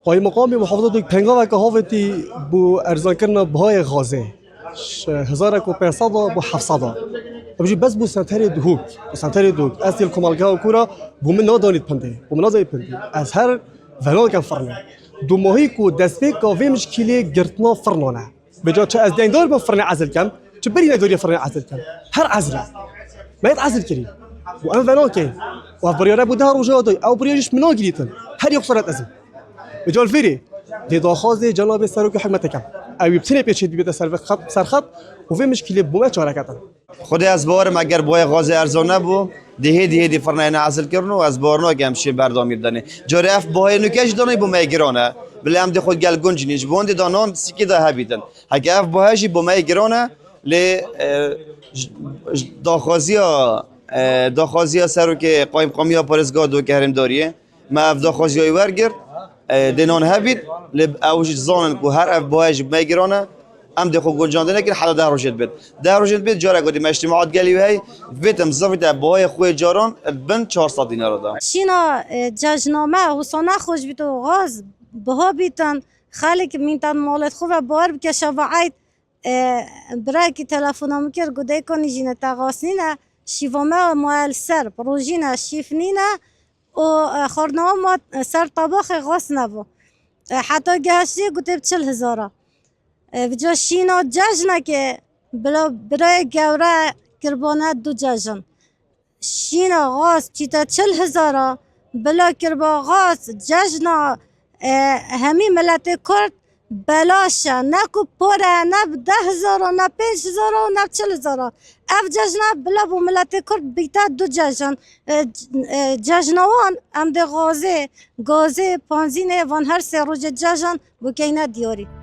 های مقامی محافظه پنگا و که هاوتی بو ارزان کردن بهای غازه 1500 بو 700 بجي بس بو سنتري دهوك سنتري دوك اسيل كمالجا وكورا بو من نادونيت بندي بو من نادونيت بندي از هر فنال كان فرنا دو ماهيكو دسبيك كافي مشكله جرتنا فرنانا بجا تش از دين دور بفرنا عزل كم تبري دوري فرنا عزل كم هر عزله ما يتعزل كريم وان فنال كاين وبريرا بو دار وجادي او بريش منو جريتن هر يخسرت ازم بجا الفيري دي داخازي جناب سروك حكمتكم او يبتني بيشيد بيت سرخط سرخط وفي مشكله بو ما شاركتن خود از بارم اگر بای غاز ارزان نبود دی فرنای نعزل کردن و از بارنا که همشه بردامیر دانه جاری اف بای نکش دانه با میگرانه بله هم دی خود گل گنج نیش بوند دانان سکی ده هبیدن اگر اف باهشی با میگرانه ل داخازیا سرو که قایم قامیا پارزگاه دو کهرم داریه ما اف داخازیای ورگر دنان هبید ل اوج زانن کو هر اف باهش میگرانه ام دخو گنجانده نکن حالا ده روشت بید جاره گودی مجتمعات گلی وی ویتم زفت بهای خوی جاران بن 400 دینار داد. شینا جشنامه و سنا خوش بیت و غاز بها بیتن خالق میتن مالت خوب بار بکشه و عید برای که تلفنم کرد گودی کنی جینه تقاسنینه شیوامه مال سر پروژینه شیفنینه و خورنامه سر طباخ غاز نبود حتی گهشتی گوته 40,000 بجا شینا جشنه که برای گوره کربانه دو جشن شینا غاز چیتا 40,000 بلا کربا غاز جشن همی ملت کرد بلاشه نه کو پره نه 10,000 نه 5,000 نه 40,000 اف جشن بلا بو ملت کرد بیتا دو جشن جشنوان ام ده غازه پانزینه وان هر سه روز جشن بو کینه دیاری